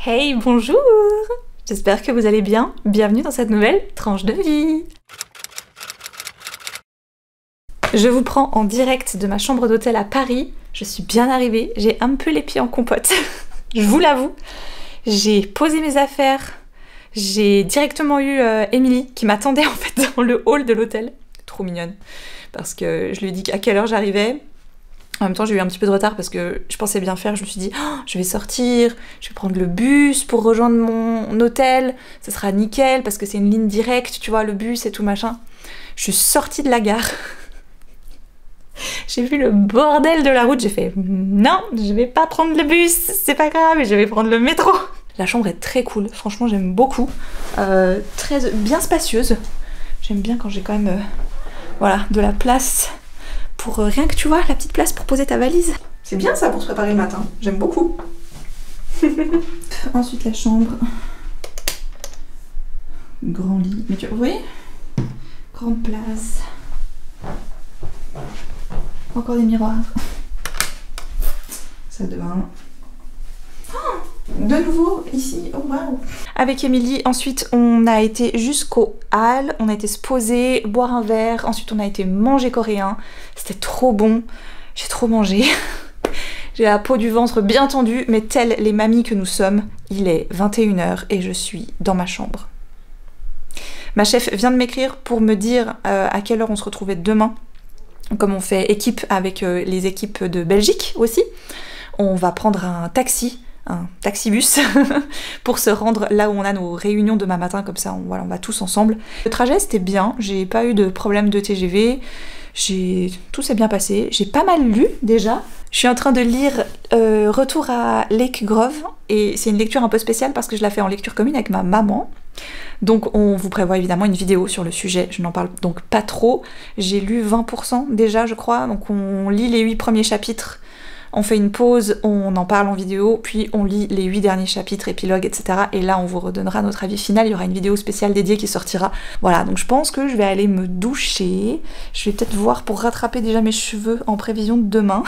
Hey, bonjour! J'espère que vous allez bien. Bienvenue dans cette nouvelle tranche de vie. Je vous prends en direct de ma chambre d'hôtel à Paris. Je suis bien arrivée, j'ai un peu les pieds en compote. Je vous l'avoue. J'ai posé mes affaires. J'ai directement eu Émilie qui m'attendait en fait dans le hall de l'hôtel. Trop mignonne. Parce que je lui ai dit à quelle heure j'arrivais. En même temps, j'ai eu un petit peu de retard parce que je pensais bien faire. Je me suis dit, oh, je vais sortir, je vais prendre le bus pour rejoindre mon hôtel. Ça sera nickel parce que c'est une ligne directe, tu vois, le bus et tout machin. Je suis sortie de la gare. J'ai vu le bordel de la route. J'ai fait, non, je vais pas prendre le bus, c'est pas grave, je vais prendre le métro. La chambre est très cool. Franchement, j'aime beaucoup. Très bien spacieuse. J'aime bien quand j'ai quand même, voilà, de la place. Pour rien que tu vois, la petite place pour poser ta valise. C'est bien ça pour se préparer le matin, j'aime beaucoup. Ensuite la chambre. Grand lit, mais tu vois, vous voyez, grande place. Encore des miroirs. Salle de bain. De nouveau ici, oh waouh. Avec Émilie, ensuite on a été jusqu'au hall, on a été se poser, boire un verre, ensuite on a été manger coréen, c'était trop bon, j'ai trop mangé. J'ai la peau du ventre bien tendue, mais telles les mamies que nous sommes, il est 21h et je suis dans ma chambre. Ma chef vient de m'écrire pour me dire à quelle heure on se retrouvait demain. Comme on fait équipe avec les équipes de Belgique aussi, on va prendre un taxibus pour se rendre là où on a nos réunions demain matin, comme ça voilà, on va tous ensemble. Le trajet c'était bien, j'ai pas eu de problème de TGV, tout s'est bien passé, j'ai pas mal lu déjà. Je suis en train de lire Retour à Lake Grove et c'est une lecture un peu spéciale parce que je la fais en lecture commune avec ma maman. Donc on vous prévoit évidemment une vidéo sur le sujet, je n'en parle donc pas trop. J'ai lu 20% déjà je crois, donc on lit les 8 premiers chapitres. On fait une pause, on en parle en vidéo, puis on lit les 8 derniers chapitres, épilogues, etc. Et là, on vous redonnera notre avis final, il y aura une vidéo spéciale dédiée qui sortira. Voilà, donc je pense que je vais aller me doucher. Je vais peut-être voir pour rattraper déjà mes cheveux en prévision de demain.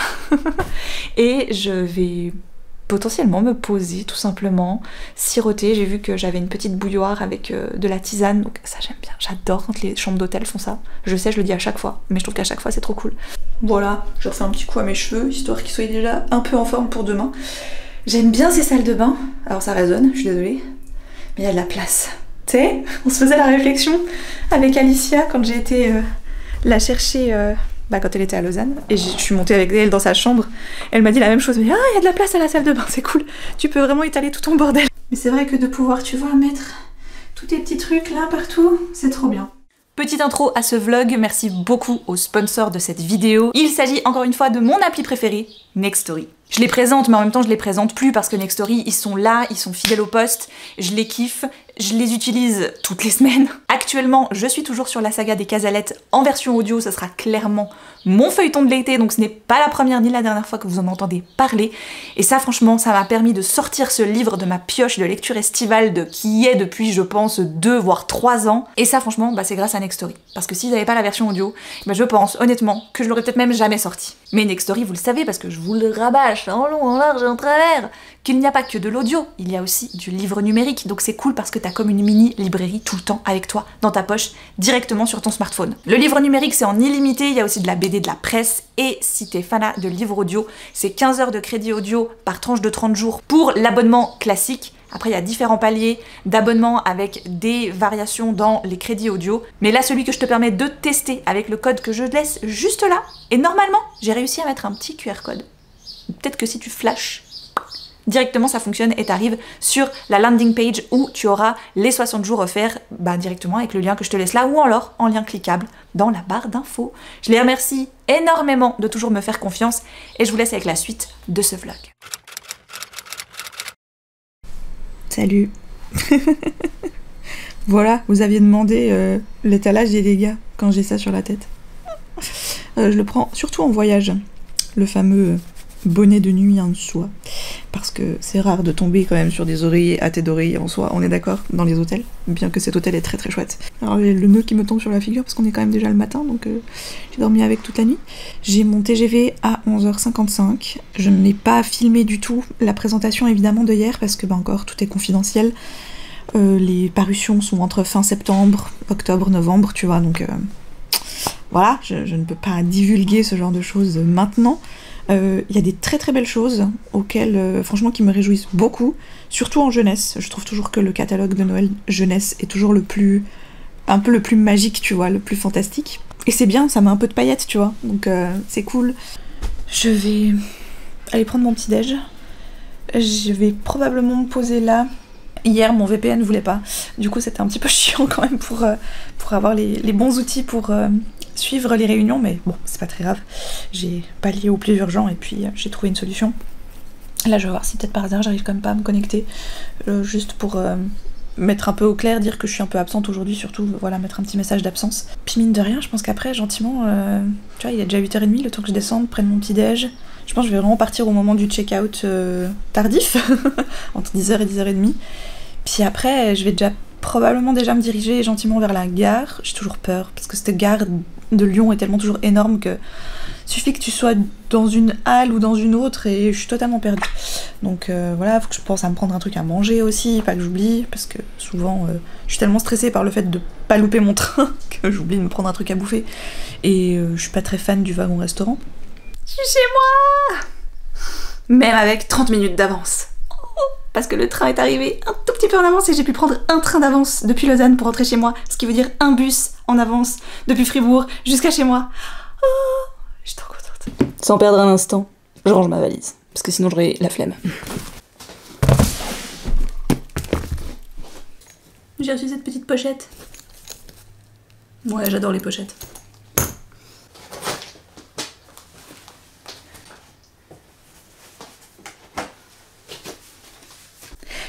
Et je vais potentiellement me poser tout simplement, siroter. J'ai vu que j'avais une petite bouilloire avec de la tisane, donc ça j'aime bien, j'adore quand les chambres d'hôtel font ça. Je sais, je le dis à chaque fois, mais je trouve qu'à chaque fois c'est trop cool. Voilà, je refais un petit coup à mes cheveux, histoire qu'ils soient déjà un peu en forme pour demain. J'aime bien ces salles de bain, alors ça résonne, je suis désolée, mais il y a de la place. Tu sais, on se faisait la réflexion avec Alicia quand j'ai été la chercher... quand elle était à Lausanne, et je suis montée avec elle dans sa chambre, elle m'a dit la même chose, mais ah, il y a de la place à la salle de bain, c'est cool, tu peux vraiment étaler tout ton bordel. Mais c'est vrai que de pouvoir, tu vois, mettre tous tes petits trucs là, partout, c'est trop bien. Petite intro à ce vlog, merci beaucoup au sponsor de cette vidéo. Il s'agit encore une fois de mon appli préféré, Nextory. Je les présente, mais en même temps je les présente plus parce que Nextory, ils sont là, ils sont fidèles au poste, je les kiffe, je les utilise toutes les semaines. Actuellement, je suis toujours sur la saga des Casalettes en version audio, ça sera clairement mon feuilleton de l'été, donc ce n'est pas la première ni la dernière fois que vous en entendez parler. Et ça, franchement, ça m'a permis de sortir ce livre de ma pioche de lecture estivale qui y est depuis, je pense, 2 voire 3 ans. Et ça, franchement, bah, c'est grâce à Nextory. Parce que s'ils n'avaient pas la version audio, bah, je pense, honnêtement, que je l'aurais peut-être même jamais sorti. Mais Nextory, vous le savez, parce que je vous le rabâche en long, en large et en travers, qu'il n'y a pas que de l'audio, il y a aussi du livre numérique, donc c'est cool parce que t'as comme une mini librairie tout le temps avec toi, dans ta poche, directement sur ton smartphone. Le livre numérique c'est en illimité, il y a aussi de la BD, de la presse, et si t'es fanat de livres audio, c'est 15 heures de crédit audio par tranche de 30 jours pour l'abonnement classique. Après, il y a différents paliers d'abonnement avec des variations dans les crédits audio. Mais là, celui que je te permets de tester avec le code que je laisse juste là, et normalement, j'ai réussi à mettre un petit QR code. Peut-être que si tu flashes, directement ça fonctionne et t'arrives sur la landing page où tu auras les 60 jours offerts directement avec le lien que je te laisse là ou alors en lien cliquable dans la barre d'infos. Je les remercie énormément de toujours me faire confiance et je vous laisse avec la suite de ce vlog. Salut. Voilà, vous aviez demandé l'étalage des dégâts quand j'ai ça sur la tête. Je le prends surtout en voyage, le fameux bonnet de nuit en soie. parce que c'est rare de tomber quand même sur des oreillers à tête d'oreiller en soi, on est d'accord, dans les hôtels, bien que cet hôtel est très très chouette. Alors j'ai le nœud qui me tombe sur la figure parce qu'on est quand même déjà le matin, donc j'ai dormi avec toute la nuit. J'ai mon TGV à 11h55, je n'ai pas filmé du tout la présentation évidemment de hier parce que bah encore tout est confidentiel. Les parutions sont entre fin septembre, octobre, novembre, tu vois, donc voilà, je ne peux pas divulguer ce genre de choses maintenant. Il y a des très très belles choses auxquelles, franchement, qui me réjouissent beaucoup, surtout en jeunesse. Je trouve toujours que le catalogue de Noël jeunesse est toujours un peu le plus magique, tu vois, le plus fantastique. Et c'est bien, ça met un peu de paillettes, tu vois, donc c'est cool. Je vais aller prendre mon petit déj. Je vais probablement me poser là. Hier, mon VPN ne voulait pas. Du coup, c'était un petit peu chiant quand même pour avoir les bons outils pour suivre les réunions. Mais bon, c'est pas très grave. J'ai pallié au plus urgent et puis j'ai trouvé une solution. Là, je vais voir si peut-être par hasard, j'arrive quand même pas à me connecter. Juste pour mettre un peu au clair, dire que je suis un peu absente aujourd'hui, surtout, voilà, mettre un petit message d'absence. Puis mine de rien, je pense qu'après, gentiment, tu vois, il est déjà 8h30, le temps que je descende, prenne mon petit déj. Je pense que je vais vraiment partir au moment du check-out tardif, entre 10h et 10h30. Puis après, je vais probablement déjà me diriger gentiment vers la gare. J'ai toujours peur, parce que cette gare de Lyon est tellement toujours énorme que suffit que tu sois dans une halle ou dans une autre et je suis totalement perdue. Donc voilà, faut que je pense à me prendre un truc à manger aussi, pas que j'oublie, parce que souvent je suis tellement stressée par le fait de pas louper mon train que j'oublie de me prendre un truc à bouffer. Et je suis pas très fan du wagon restaurant. Je suis chez moi! Même avec 30 minutes d'avance. Parce que le train est arrivé un tout petit peu en avance et j'ai pu prendre un train d'avance depuis Lausanne pour rentrer chez moi, ce qui veut dire un bus en avance depuis Fribourg jusqu'à chez moi. Oh, je suis trop contente. Sans perdre un instant, je range ma valise, parce que sinon j'aurais la flemme. J'ai reçu cette petite pochette. Ouais, j'adore les pochettes.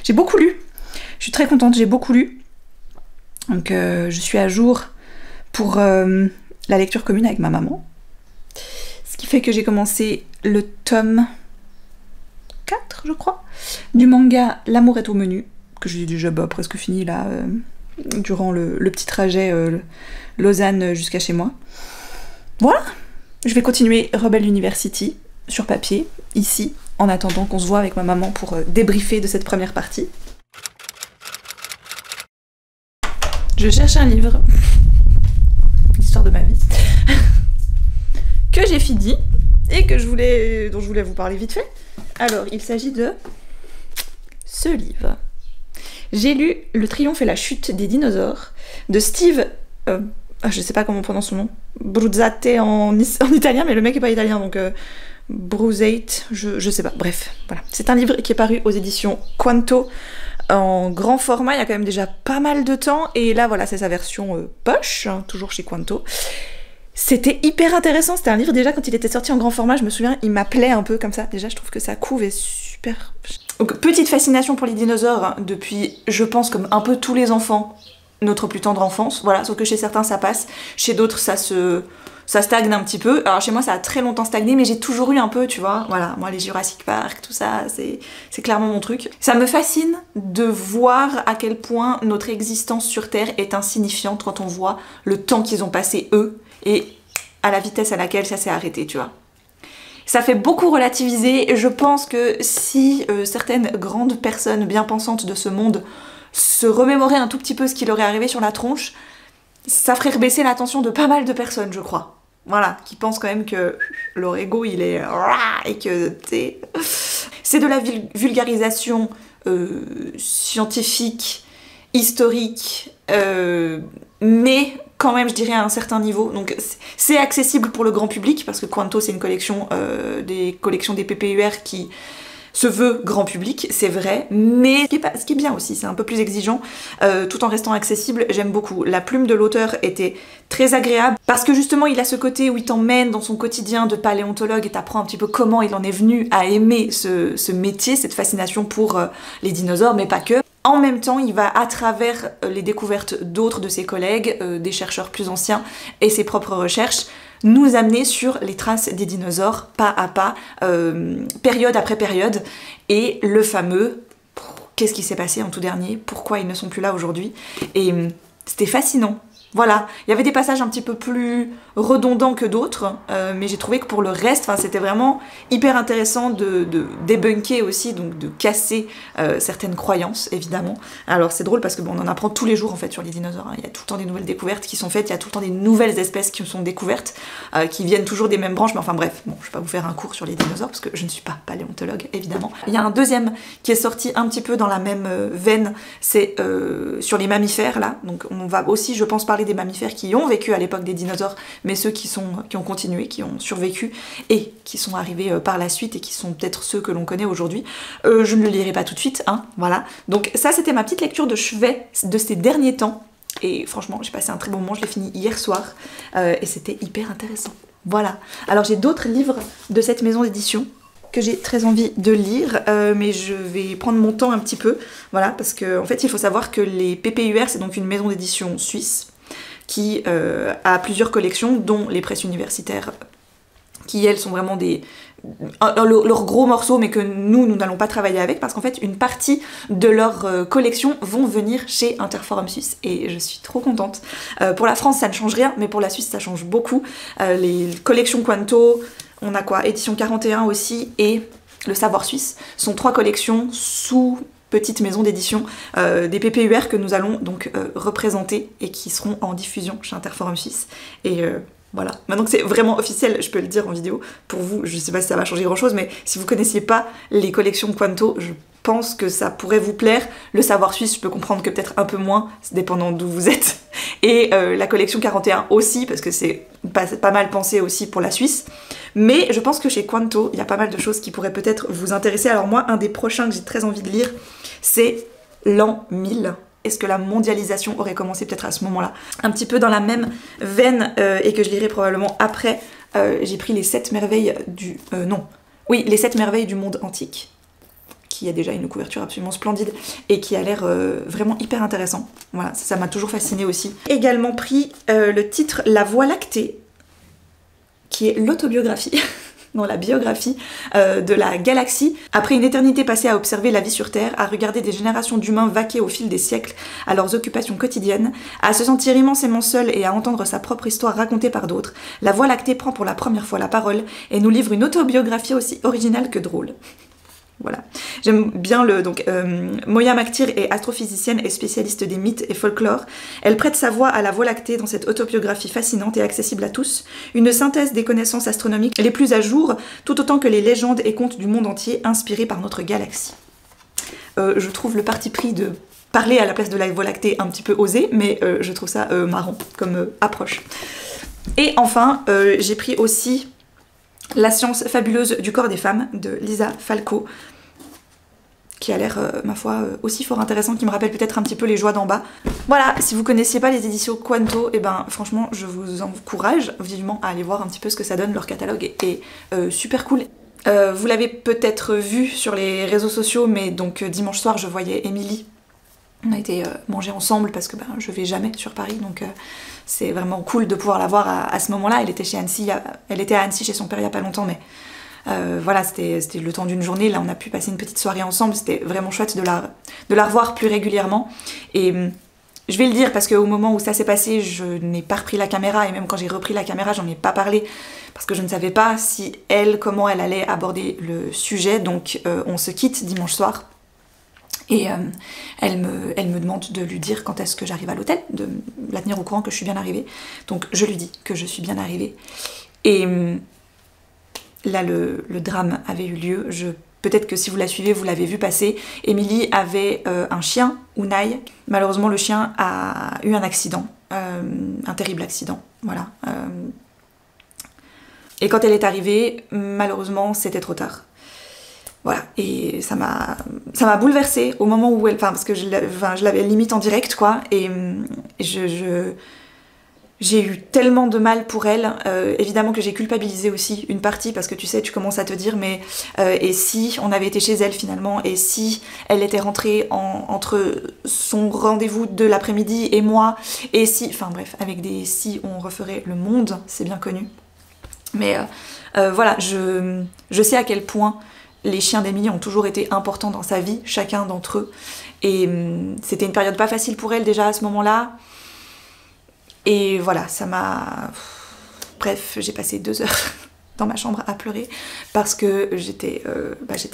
J'ai beaucoup lu, je suis très contente, j'ai beaucoup lu. Donc je suis à jour pour la lecture commune avec ma maman. Ce qui fait que j'ai commencé le tome 4, je crois, du manga L'amour est au menu, que j'ai déjà presque fini là, durant le petit trajet Lausanne jusqu'à chez moi. Voilà, je vais continuer Rebel University sur papier, ici, en attendant qu'on se voit avec ma maman pour débriefer de cette première partie. Je cherche un livre, l'histoire de ma vie, que j'ai fini et dont je voulais vous parler vite fait. Alors, il s'agit de ce livre. J'ai lu Le triomphe et la chute des dinosaures de Steve... je sais pas comment on prononce son nom. Bruzzate en italien, mais le mec est pas italien, donc... Bruzzate, je sais pas, bref, voilà. C'est un livre qui est paru aux éditions Quanto en grand format, il y a quand même déjà pas mal de temps, et là voilà, c'est sa version poche, hein, toujours chez Quanto. C'était hyper intéressant, c'était un livre déjà quand il était sorti en grand format, je me souviens, il m'appelait un peu comme ça, déjà je trouve que sa couve est super... Donc petite fascination pour les dinosaures, hein, depuis, je pense, comme un peu tous les enfants, notre plus tendre enfance, voilà, sauf que chez certains ça passe, chez d'autres ça stagne un petit peu. Alors chez moi ça a très longtemps stagné, mais j'ai toujours eu un peu, tu vois, voilà, moi les Jurassic Park, tout ça, c'est clairement mon truc. Ça me fascine de voir à quel point notre existence sur Terre est insignifiante quand on voit le temps qu'ils ont passé eux, et à la vitesse à laquelle ça s'est arrêté, tu vois. Ça fait beaucoup relativiser, et je pense que si certaines grandes personnes bien pensantes de ce monde se remémoraient un tout petit peu ce qui leur est arrivé sur la tronche, ça ferait rebaisser l'attention de pas mal de personnes, je crois. Voilà, qui pensent quand même que leur ego, il est... et que, c'est de la vulgarisation scientifique, historique, mais quand même, je dirais, à un certain niveau. Donc, c'est accessible pour le grand public, parce que Quanto, c'est une collection, des collections des PPUR qui se veut grand public, c'est vrai, mais ce qui est bien aussi, c'est un peu plus exigeant, tout en restant accessible, j'aime beaucoup. La plume de l'auteur était très agréable, parce que justement il a ce côté où il t'emmène dans son quotidien de paléontologue et t'apprend un petit peu comment il en est venu à aimer ce métier, cette fascination pour les dinosaures, mais pas que. En même temps, il va, à travers les découvertes d'autres de ses collègues, des chercheurs plus anciens, et ses propres recherches, nous amener sur les traces des dinosaures, pas à pas, période après période, et le fameux qu'est-ce qui s'est passé en tout dernier, pourquoi ils ne sont plus là aujourd'hui, et c'était fascinant. Voilà, il y avait des passages un petit peu plus redondants que d'autres, mais j'ai trouvé que pour le reste, c'était vraiment hyper intéressant de débunker aussi, donc de casser certaines croyances, évidemment. Alors c'est drôle parce que on en apprend tous les jours en fait sur les dinosaures, hein. Il y a tout le temps des nouvelles découvertes qui sont faites, il y a tout le temps des nouvelles espèces qui sont découvertes, qui viennent toujours des mêmes branches, mais enfin bref, bon, je vais pas vous faire un cours sur les dinosaures parce que je ne suis pas paléontologue, évidemment. Il y a un deuxième qui est sorti un petit peu dans la même veine, c'est sur les mammifères là, donc on va aussi, je pense, parler des mammifères qui ont vécu à l'époque des dinosaures, mais ceux qui ont continué, qui ont survécu et qui sont arrivés par la suite et qui sont peut-être ceux que l'on connaît aujourd'hui. Je ne le lirai pas tout de suite, hein, voilà. Donc ça, c'était ma petite lecture de chevet de ces derniers temps. Et franchement, j'ai passé un très bon moment, je l'ai fini hier soir, et c'était hyper intéressant. Voilà. Alors j'ai d'autres livres de cette maison d'édition que j'ai très envie de lire, mais je vais prendre mon temps un petit peu, voilà, parce que en fait, il faut savoir que les PPUR, c'est donc une maison d'édition suisse, qui a plusieurs collections, dont les presses universitaires, qui elles sont vraiment leurs gros morceaux, mais que nous n'allons pas travailler avec, parce qu'en fait une partie de leur collection vont venir chez Interforum Suisse, et je suis trop contente. Pour la France ça ne change rien, mais pour la Suisse ça change beaucoup. Les collections Quanto, on a quoi, édition 41 aussi, et le Savoir Suisse, sont 3 collections sous petite maison d'édition des PPUR que nous allons donc représenter et qui seront en diffusion chez Interforum Suisse. Et voilà, maintenant que c'est vraiment officiel, je peux le dire en vidéo. Pour vous, je sais pas si ça va changer grand chose, mais si vous connaissiez pas les collections Quanto, je pense que ça pourrait vous plaire. Le Savoir Suisse, je peux comprendre que peut-être un peu moins, dépendant d'où vous êtes. Et la collection 41 aussi, parce que c'est pas mal pensé aussi pour la Suisse. Mais je pense que chez Quanto, il y a pas mal de choses qui pourraient peut-être vous intéresser. Alors moi, un des prochains que j'ai très envie de lire, c'est l'an 1000. Est-ce que la mondialisation aurait commencé peut-être à ce moment-là? Un petit peu dans la même veine, et que je lirai probablement après, j'ai pris les 7 merveilles du... les 7 merveilles du monde antique, qui a déjà une couverture absolument splendide et qui a l'air vraiment hyper intéressant. Voilà, ça m'a toujours fasciné aussi. Également pris le titre La Voie lactée, qui est l'autobiographie, non, la biographie de la galaxie. Après une éternité passée à observer la vie sur Terre, à regarder des générations d'humains vaquer au fil des siècles à leurs occupations quotidiennes, à se sentir immensément seul et à entendre sa propre histoire racontée par d'autres, la Voie lactée prend pour la première fois la parole et nous livre une autobiographie aussi originale que drôle. Voilà. J'aime bien Moya Maktir est astrophysicienne et spécialiste des mythes et folklore. Elle prête sa voix à la Voie lactée dans cette autobiographie fascinante et accessible à tous, une synthèse des connaissances astronomiques les plus à jour, tout autant que les légendes et contes du monde entier inspirés par notre galaxie. Je trouve le parti pris de parler à la place de la Voie lactée un petit peu osé, mais je trouve ça marrant comme approche. Et enfin, j'ai pris aussi La science fabuleuse du corps des femmes de Lisa Falco, qui a l'air, ma foi, aussi fort intéressant, qui me rappelle peut-être un petit peu Les Joies d'en bas. Voilà, si vous connaissiez pas les éditions Quanto, et ben franchement, je vous encourage vivement à aller voir un petit peu ce que ça donne. Leur catalogue est super cool. Vous l'avez peut-être vu sur les réseaux sociaux, mais donc dimanche soir, je voyais Émilie. On a été manger ensemble parce que je vais jamais sur Paris, donc c'est vraiment cool de pouvoir la voir à ce moment-là. Elle était chez Annecy, elle était à Annecy chez son père il y a pas longtemps, mais voilà, c'était le temps d'une journée. Là, on a pu passer une petite soirée ensemble. C'était vraiment chouette de la revoir plus régulièrement. Et je vais le dire parce qu'au moment où ça s'est passé, je n'ai pas repris la caméra, et même quand j'ai repris la caméra, j'en ai pas parlé parce que je ne savais pas comment elle allait aborder le sujet. Donc on se quitte dimanche soir. Et elle me demande de lui dire quand est-ce que j'arrive à l'hôtel, de la tenir au courant que je suis bien arrivée. Donc je lui dis que je suis bien arrivée. Et là, le drame avait eu lieu. Peut-être que si vous la suivez, vous l'avez vu passer. Émilie avait un chien, Unai. Malheureusement, le chien a eu un accident, un terrible accident. Voilà. Et quand elle est arrivée, malheureusement, c'était trop tard. Voilà, et ça m'a bouleversée au moment où elle... parce que je l'avais limite en direct, quoi, et j'ai eu tellement de mal pour elle. Évidemment que j'ai culpabilisé aussi une partie, parce que tu sais, tu commences à te dire, mais et si on avait été chez elle finalement, et si elle était rentrée entre son rendez-vous de l'après-midi et moi, et si... Enfin bref, avec des si, on referait le monde, c'est bien connu. Mais voilà, je sais à quel point les chiens d'Emilie ont toujours été importants dans sa vie, chacun d'entre eux. Et c'était une période pas facile pour elle déjà à ce moment-là. Et voilà, ça m'a... Bref, j'ai passé 2 heures dans ma chambre à pleurer parce que j'étais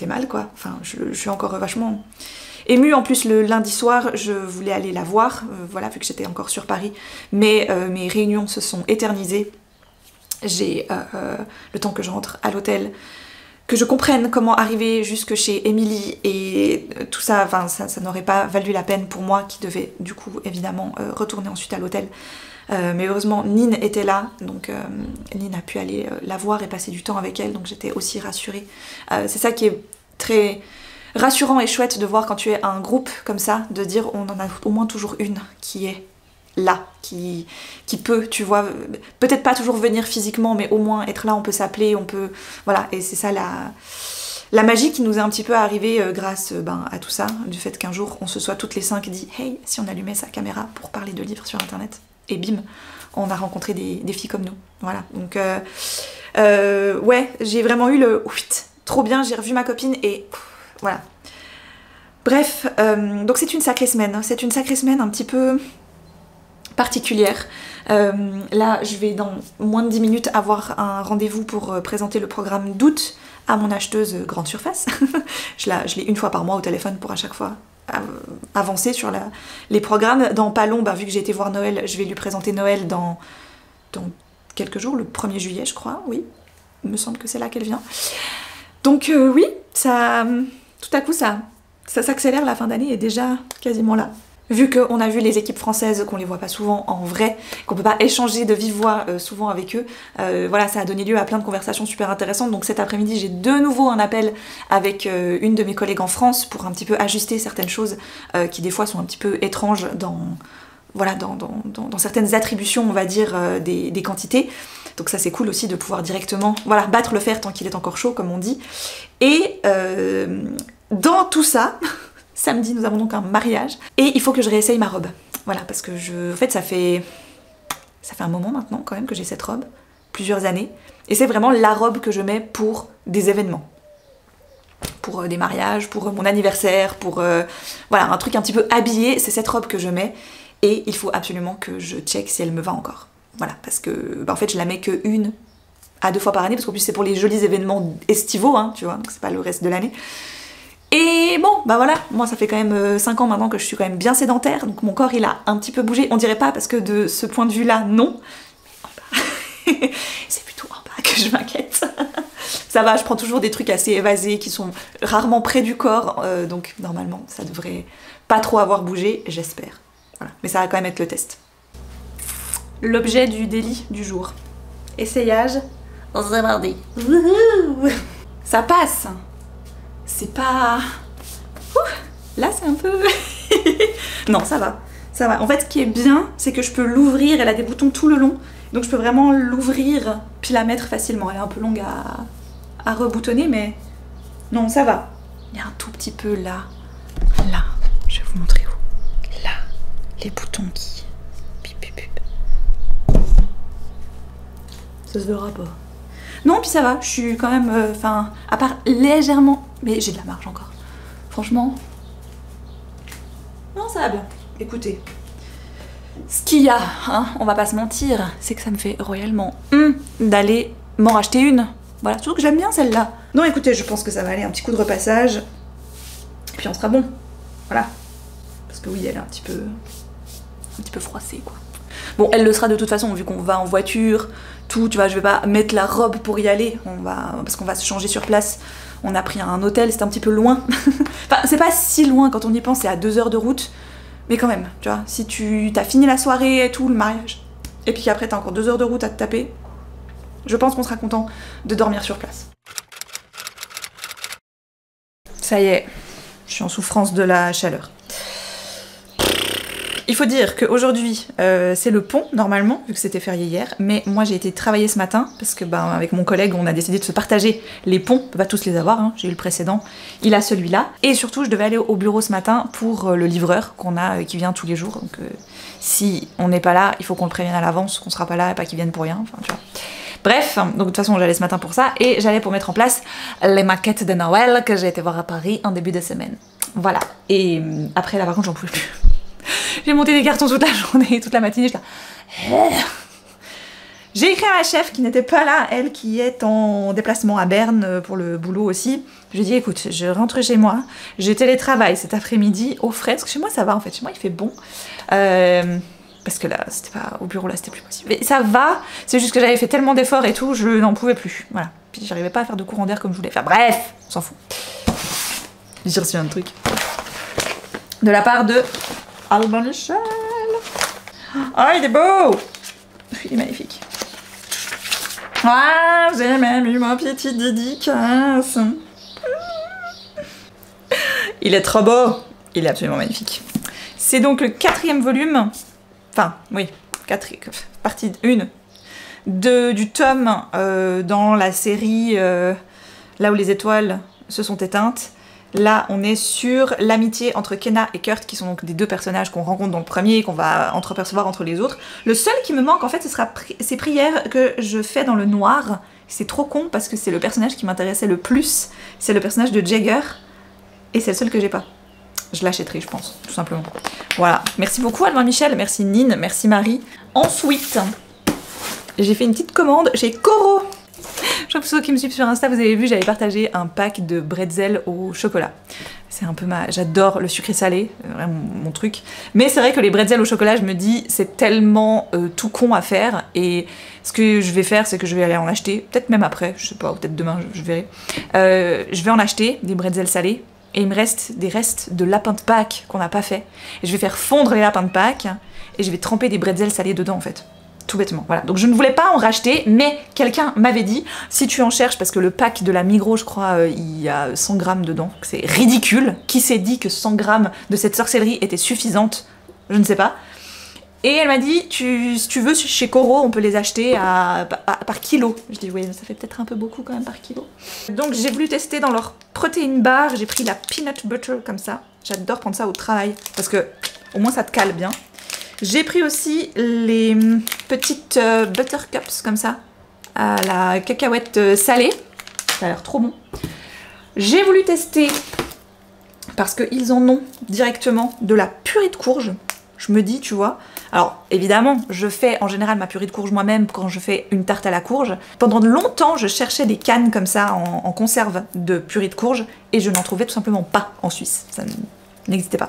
mal, quoi. Enfin, je suis encore vachement émue. En plus, le lundi soir, je voulais aller la voir, voilà, vu que j'étais encore sur Paris. Mais mes réunions se sont éternisées. J'ai le temps que je rentre à l'hôtel, que je comprenne comment arriver jusque chez Emilie et tout ça, enfin ça n'aurait pas valu la peine pour moi qui devais du coup évidemment retourner ensuite à l'hôtel. Mais heureusement Nine était là, donc Nine a pu aller la voir et passer du temps avec elle, donc j'étais aussi rassurée. C'est ça qui est très rassurant et chouette de voir quand tu es un groupe comme ça, de dire on en a au moins toujours une qui est là, qui peut, tu vois, peut-être pas toujours venir physiquement, mais au moins être là, on peut s'appeler, on peut... Voilà, et c'est ça la magie qui nous est un petit peu arrivée grâce à tout ça, du fait qu'un jour, on se soit toutes les 5 dit « Hey, si on allumait sa caméra pour parler de livres sur Internet ?» Et bim, on a rencontré des filles comme nous. Voilà, donc ouais, j'ai vraiment eu le... Trop bien, j'ai revu ma copine et voilà. Bref, donc c'est une sacrée semaine, hein. C'est une sacrée semaine un petit peu particulière. Là, je vais dans moins de 10 minutes avoir un rendez-vous pour présenter le programme d'août à mon acheteuse grande surface. je l'ai une fois par mois au téléphone pour à chaque fois avancer sur les programmes. Dans pas long, vu que j'ai été voir Noël, je vais lui présenter Noël dans quelques jours, le 1er juillet je crois, oui. Il me semble que c'est là qu'elle vient. Donc oui, ça, tout à coup ça s'accélère, la fin d'année est déjà quasiment là. Vu qu'on a vu les équipes françaises, qu'on les voit pas souvent en vrai, qu'on peut pas échanger de vive voix souvent avec eux, voilà, ça a donné lieu à plein de conversations super intéressantes. Donc cet après-midi, j'ai de nouveau un appel avec une de mes collègues en France pour un petit peu ajuster certaines choses qui des fois sont un petit peu étranges dans certaines attributions, on va dire, des quantités. Donc ça c'est cool aussi de pouvoir directement, voilà, battre le fer tant qu'il est encore chaud, comme on dit. Et dans tout ça... Samedi, nous avons donc un mariage et il faut que je réessaye ma robe. Voilà, parce que en fait, ça fait un moment maintenant quand même que j'ai cette robe, plusieurs années, et c'est vraiment la robe que je mets pour des événements. Pour des mariages, pour mon anniversaire, pour voilà, un truc un petit peu habillé, c'est cette robe que je mets et il faut absolument que je check si elle me va encore. Voilà, parce que en fait, je la mets que 1 à 2 fois par année, parce qu'en plus c'est pour les jolis événements estivaux, hein, tu vois, donc c'est pas le reste de l'année. Et bon, voilà, moi ça fait quand même 5 ans maintenant que je suis quand même bien sédentaire, donc mon corps il a un petit peu bougé, on dirait pas parce que de ce point de vue là, non, mais en bas, c'est plutôt en bas que je m'inquiète. Ça va, je prends toujours des trucs assez évasés qui sont rarement près du corps, donc normalement ça devrait pas trop avoir bougé, j'espère. Voilà, mais ça va quand même être le test. L'objet du délit du jour. Essayage, c'est mardi. Ça passe. C'est pas... Là, c'est un peu... Non, ça va. Ça va. En fait, ce qui est bien, c'est que je peux l'ouvrir. Elle a des boutons tout le long. Donc, je peux vraiment l'ouvrir puis la mettre facilement. Elle est un peu longue à reboutonner, mais... Non, ça va. Il y a un tout petit peu là. Là. Je vais vous montrer où. Là. Les boutons qui... Pip, pip, pip. Ça se verra pas. Non, puis ça va, je suis quand même, enfin, à part légèrement, mais j'ai de la marge encore. Franchement, non, ça va bien. Écoutez, ce qu'il y a, hein, on va pas se mentir, c'est que ça me fait royalement d'aller m'en racheter une. Voilà, surtout que j'aime bien celle-là. Non, écoutez, je pense que ça va aller, un petit coup de repassage, et puis on sera bon. Voilà. Parce que oui, elle est un petit peu froissée, quoi. Bon, elle le sera de toute façon, vu qu'on va en voiture, tout, tu vois, je vais pas mettre la robe pour y aller, parce qu'on va se changer sur place. On a pris un hôtel, c'est un petit peu loin. Enfin, c'est pas si loin quand on y pense, c'est à 2 heures de route. Mais quand même, tu vois, si t'as fini la soirée et tout, le mariage, et puis qu'après t'as encore 2 heures de route à te taper, je pense qu'on sera content de dormir sur place. Ça y est, je suis en souffrance de la chaleur. Il faut dire qu'aujourd'hui, c'est le pont, normalement, vu que c'était férié hier, mais moi j'ai été travailler ce matin, parce que avec mon collègue, on a décidé de se partager les ponts, on peut pas tous les avoir, hein. J'ai eu le précédent, il a celui-là, et surtout je devais aller au bureau ce matin pour le livreur qu'on a, qui vient tous les jours, donc si on n'est pas là, il faut qu'on le prévienne à l'avance, qu'on sera pas là et pas qu'il vienne pour rien, enfin tu vois. Bref, donc de toute façon j'allais ce matin pour ça et j'allais pour mettre en place les maquettes de Noël que j'ai été voir à Paris en début de semaine. Voilà, et après là par contre j'en pouvais plus. J'ai monté des cartons toute la journée, toute la matinée, j'étais là... J'ai écrit à ma chef qui n'était pas là, elle qui est en déplacement à Berne pour le boulot aussi. Je lui ai dit écoute, je rentre chez moi, j'ai télétravail cet après-midi au frais, parce que chez moi ça va en fait, chez moi il fait bon. Parce que là, c'était pas au bureau, là c'était plus possible. Mais ça va, c'est juste que j'avais fait tellement d'efforts et tout, je n'en pouvais plus. Voilà. Puis j'arrivais pas à faire de courant d'air comme je voulais faire. Bref, on s'en fout. J'ai reçu un truc. De la part de Alban Michel. Oh, il est beau! Il est magnifique. Ah, j'ai même eu ma petite dédicace. Il est trop beau. Il est absolument magnifique. C'est donc le 4e volume. Enfin, oui, partie 1 du tome dans la série Là où les étoiles se sont éteintes. Là, on est sur l'amitié entre Kenna et Kurt, qui sont donc des 2 personnages qu'on rencontre dans le premier et qu'on va entreapercevoir entre les autres. Le seul qui me manque, en fait, ce sera ces prières que je fais dans le noir. C'est trop con parce que c'est le personnage qui m'intéressait le plus. C'est le personnage de Jagger. Et c'est le seul que j'ai pas. Je l'achèterai, je pense, tout simplement. Voilà. Merci beaucoup, Alban Michel. Merci Nine. Merci Marie. Ensuite, j'ai fait une petite commande chez Coro. Je crois que ceux qui me suivent sur Insta, vous avez vu, j'avais partagé un pack de bretzel au chocolat. C'est un peu j'adore le sucré salé, vraiment mon truc. Mais c'est vrai que les bretzels au chocolat, je me dis, c'est tellement tout con à faire. Et ce que je vais faire, c'est que je vais aller en acheter, peut-être même après, je sais pas, peut-être demain, je verrai. Je vais en acheter des bretzels salés. Et il me reste des restes de lapin de Pâques qu'on n'a pas fait. Et je vais faire fondre les lapins de Pâques et je vais tremper des bretzels salés dedans en fait. Tout bêtement, voilà. Donc je ne voulais pas en racheter, mais quelqu'un m'avait dit, si tu en cherches, parce que le pack de la Migros, je crois, il y a 100 grammes dedans, c'est ridicule. Qui s'est dit que 100 grammes de cette sorcellerie était suffisante? Je ne sais pas. Et elle m'a dit, si tu veux, chez Coro, on peut les acheter par kilo. Je dis, oui, ça fait peut-être un peu beaucoup quand même par kilo. Donc j'ai voulu tester dans leur protéine bar, j'ai pris la peanut butter comme ça. J'adore prendre ça au travail, parce que au moins ça te cale bien. J'ai pris aussi les petites buttercups comme ça, à la cacahuète salée. Ça a l'air trop bon. J'ai voulu tester, parce qu'ils en ont directement, de la purée de courge. Je me dis, tu vois, alors évidemment, je fais en général ma purée de courge moi-même quand je fais une tarte à la courge. Pendant longtemps, je cherchais des cannes comme ça en conserve de purée de courge et je n'en trouvais tout simplement pas en Suisse. Ça n'existait pas.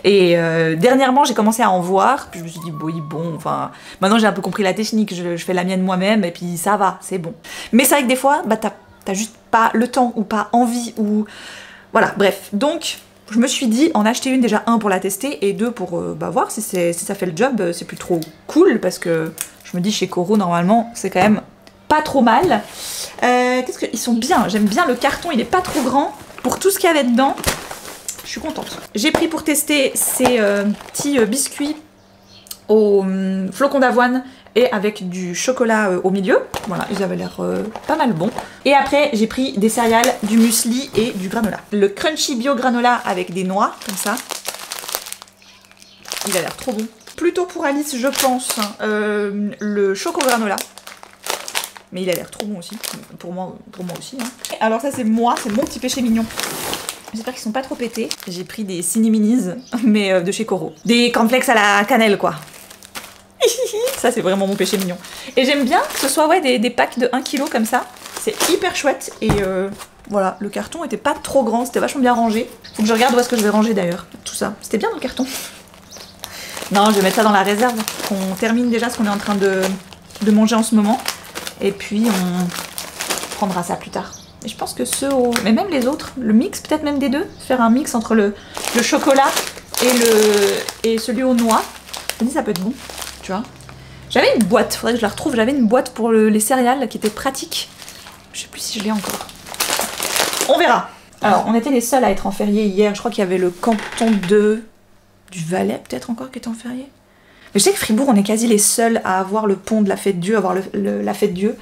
Et dernièrement, j'ai commencé à en voir, puis je me suis dit, oui, bon, enfin, maintenant j'ai un peu compris la technique, je fais la mienne moi-même et puis ça va, c'est bon. Mais c'est vrai que des fois, bah t'as juste pas le temps ou pas envie ou... Voilà, bref, donc... Je me suis dit en acheter une, déjà 1 pour la tester et 2 pour voir si ça fait le job, c'est plus trop cool parce que je me dis chez Coro normalement c'est quand même pas trop mal. Qu'est-ce qu'ils sont bien, j'aime bien le carton, il est pas trop grand pour tout ce qu'il y avait dedans. Je suis contente. J'ai pris pour tester ces petits biscuits au flocon d'avoine et avec du chocolat au milieu. Voilà, ils avaient l'air pas mal bons. Et après, j'ai pris des céréales, du muesli et du granola. Le crunchy bio granola avec des noix, comme ça. Il a l'air trop bon. Plutôt pour Alice, je pense, le choco granola. Mais il a l'air trop bon aussi. Pour moi aussi. Hein. Alors ça, c'est mon petit péché mignon. J'espère qu'ils sont pas trop pétés. J'ai pris des Ciniminis, mais de chez Coro. Des cornflakes à la cannelle, quoi. Ça c'est vraiment mon péché mignon. Et j'aime bien que ce soit des packs de 1 kg comme ça. C'est hyper chouette et voilà, le carton était pas trop grand, c'était vachement bien rangé. Faut que je regarde où est-ce que je vais ranger d'ailleurs, tout ça. C'était bien dans le carton. Non, je vais mettre ça dans la réserve, qu'on termine déjà ce qu'on est en train de manger en ce moment. Et puis on prendra ça plus tard. Et je pense que mais même les autres, le mix peut-être même des deux. Faire un mix entre le chocolat et celui aux noix. Je me dis ça peut être bon. Tu vois. J'avais une boîte, faudrait que je la retrouve, j'avais une boîte pour les céréales qui était pratique. Je sais plus si je l'ai encore. On verra. Alors, on était les seuls à être en férié hier. Je crois qu'il y avait le canton du Valais peut-être encore qui était en férié. Mais je sais que Fribourg, on est quasi les seuls à avoir le pont de la fête Dieu, avoir la fête Dieu.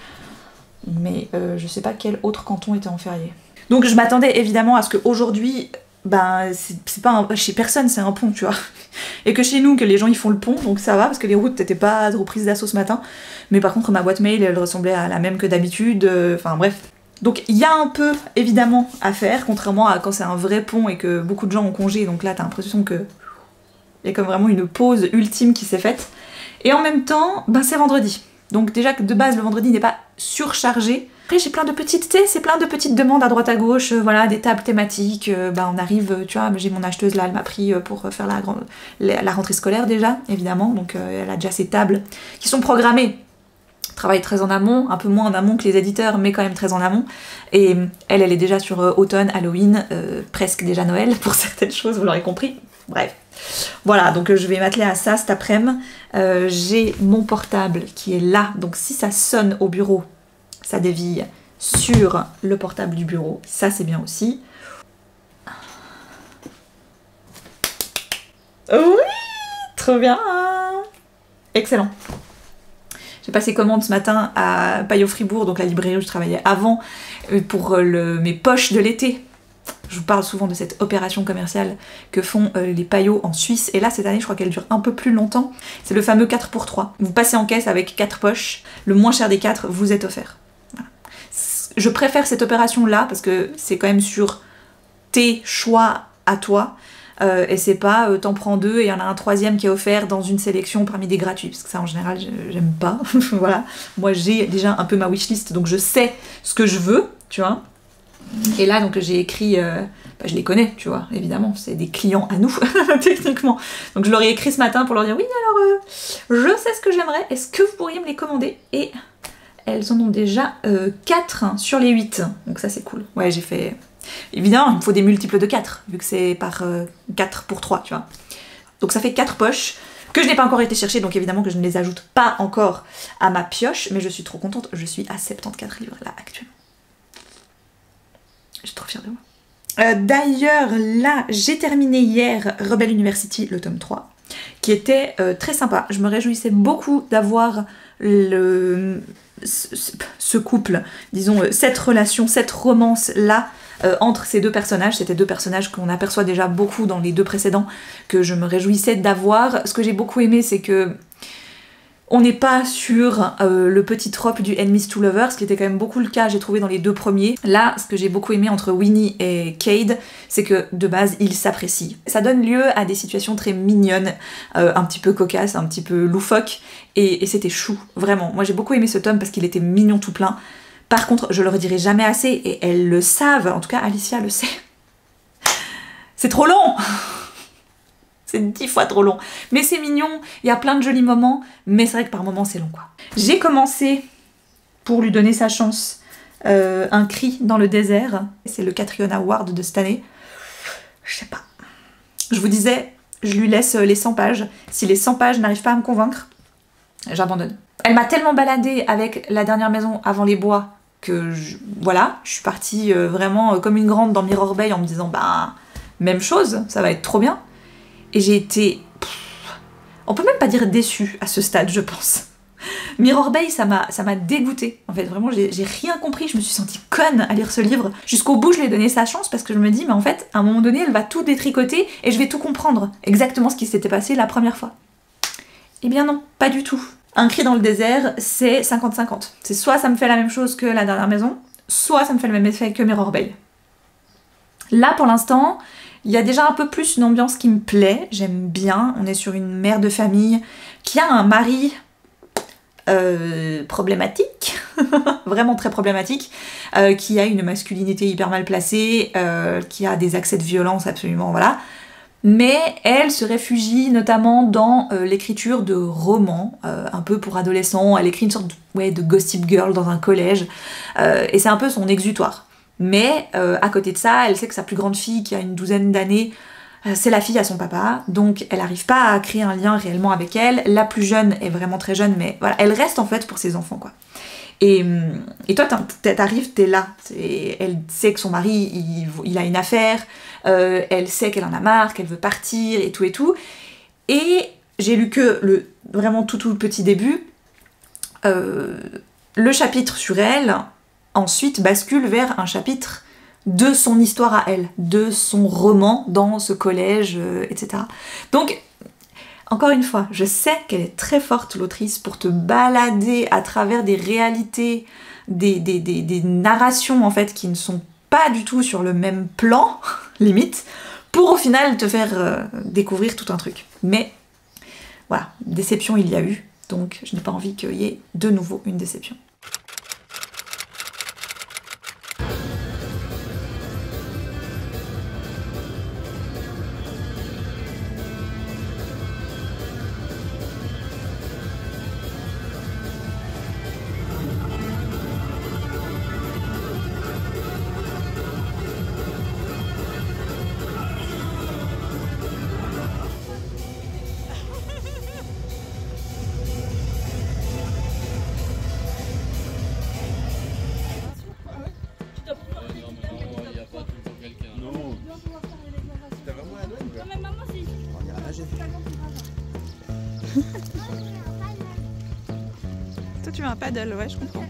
Mais je sais pas quel autre canton était en férié. Donc je m'attendais évidemment à ce qu'aujourd'hui, ben c'est pas chez personne c'est un pont, tu vois. Et que chez nous, que les gens ils font le pont, donc ça va, parce que les routes n'étaient pas trop prises d'assaut ce matin. Mais par contre, ma boîte mail, elle ressemblait à la même que d'habitude, enfin bref. Donc il y a un peu, évidemment, à faire, contrairement à quand c'est un vrai pont et que beaucoup de gens ont congé, donc là t'as l'impression que il y a comme vraiment une pause ultime qui s'est faite. Et en même temps, ben c'est vendredi. Donc déjà que de base, le vendredi n'est pas surchargé. Après j'ai plein de petites, tu sais, c'est plein de petites demandes à droite à gauche, voilà, des tables thématiques, bah on arrive, tu vois, j'ai mon acheteuse là, elle m'a pris pour faire la rentrée scolaire déjà, évidemment, donc elle a déjà ses tables qui sont programmées. Travaille très en amont, un peu moins en amont que les éditeurs, mais quand même très en amont. Et elle est déjà sur automne, Halloween, presque déjà Noël pour certaines choses, vous l'aurez compris. Bref. Voilà, donc je vais m'atteler à ça cet après-midi. J'ai mon portable qui est là, donc si ça sonne au bureau, ça dévie sur le portable du bureau. Ça, c'est bien aussi. Oui, trop bien. Excellent. J'ai passé commande ce matin à Payot-Fribourg, donc la librairie où je travaillais avant, pour mes poches de l'été. Je vous parle souvent de cette opération commerciale que font les paillots en Suisse. Et là, cette année, je crois qu'elle dure un peu plus longtemps. C'est le fameux 4 pour 3. Vous passez en caisse avec 4 poches. Le moins cher des 4 vous est offert. Voilà. Je préfère cette opération-là parce que c'est quand même sur tes choix à toi. Et c'est pas t'en prends 2 et il y en a un 3e qui est offert dans une sélection parmi des gratuits. Parce que ça, en général, j'aime pas. Voilà. Moi, j'ai déjà un peu ma wishlist, donc je sais ce que je veux, tu vois. Et là, donc j'ai écrit, je les connais, tu vois, évidemment, c'est des clients à nous, techniquement. Donc je leur ai écrit ce matin pour leur dire, oui, alors, je sais ce que j'aimerais, est-ce que vous pourriez me les commander? Et elles en ont déjà 4 sur les 8, donc ça c'est cool. Ouais, j'ai fait... Évidemment, il me faut des multiples de 4, vu que c'est par 4 pour 3, tu vois. Donc ça fait 4 poches, que je n'ai pas encore été chercher, donc évidemment que je ne les ajoute pas encore à ma pioche, mais je suis trop contente, je suis à 74 livres là, actuellement. Je suis trop fière de moi. D'ailleurs, là, j'ai terminé hier Rebel University, le tome 3, qui était très sympa. Je me réjouissais beaucoup d'avoir ce couple, disons, cette relation, cette romance-là, entre ces deux personnages. C'était deux personnages qu'on aperçoit déjà beaucoup dans les 2 précédents, que je me réjouissais d'avoir. Ce que j'ai beaucoup aimé, c'est que on n'est pas sur le petit trope du enemies to lovers, ce qui était quand même beaucoup le cas, j'ai trouvé, dans les 2 premiers. Là, ce que j'ai beaucoup aimé entre Winnie et Cade, c'est que de base, ils s'apprécient. Ça donne lieu à des situations très mignonnes, un petit peu cocasses, un petit peu loufoques, et c'était chou, vraiment. Moi, j'ai beaucoup aimé ce tome parce qu'il était mignon tout plein. Par contre, je le redirai jamais assez, et elles le savent, en tout cas Alicia le sait. C'est trop long. C'est 10 fois trop long. Mais c'est mignon, il y a plein de jolis moments, mais c'est vrai que par moments c'est long, quoi. J'ai commencé, pour lui donner sa chance, Un cri dans le désert. C'est le Catriona Award de cette année. Je sais pas. Je vous disais, je lui laisse les 100 pages. Si les 100 pages n'arrivent pas à me convaincre, j'abandonne. Elle m'a tellement baladée avec La dernière maison avant les bois que voilà, je suis partie vraiment comme une grande dans Mirror Bay en me disant, bah, même chose, ça va être trop bien. Et j'ai été... on peut même pas dire déçue à ce stade, je pense. Mirror Bay, ça m'a dégoûtée. En fait, vraiment, j'ai rien compris. Je me suis sentie conne à lire ce livre. Jusqu'au bout, je lui ai donné sa chance parce que je me dis, mais en fait, à un moment donné, elle va tout détricoter et je vais tout comprendre. Exactement ce qui s'était passé la première fois. Eh bien non, pas du tout. Un cri dans le désert, c'est 50-50. C'est soit ça me fait la même chose que La dernière maison, soit ça me fait le même effet que Mirror Bay. Là, pour l'instant... il y a déjà un peu plus une ambiance qui me plaît, j'aime bien. On est sur une mère de famille qui a un mari problématique, vraiment très problématique, qui a une masculinité hyper mal placée, qui a des accès de violence absolument, voilà. Mais elle se réfugie notamment dans l'écriture de romans, un peu pour adolescents. Elle écrit une sorte de gossip girl dans un collège, et c'est un peu son exutoire. Mais à côté de ça, elle sait que sa plus grande fille, qui a une 12aine d'années, c'est la fille à son papa, donc elle n'arrive pas à créer un lien réellement avec elle. La plus jeune est vraiment très jeune, mais voilà, elle reste en fait pour ses enfants, quoi. Et toi, t'arrives, t'es là. Elle sait que son mari, il a une affaire, elle sait qu'elle en a marre, qu'elle veut partir, et tout et tout. Et j'ai lu que le vraiment tout petit début, le chapitre sur elle... ensuite bascule vers un chapitre de son histoire à elle, de son roman dans ce collège, etc. Donc, encore une fois, je sais qu'elle est très forte, l'autrice, pour te balader à travers des réalités, des narrations en fait qui ne sont pas du tout sur le même plan, limite, pour au final te faire découvrir tout un truc. Mais voilà, déception il y a eu, donc je n'ai pas envie qu'il y ait de nouveau une déception. Toi tu veux un paddle, ouais je comprends.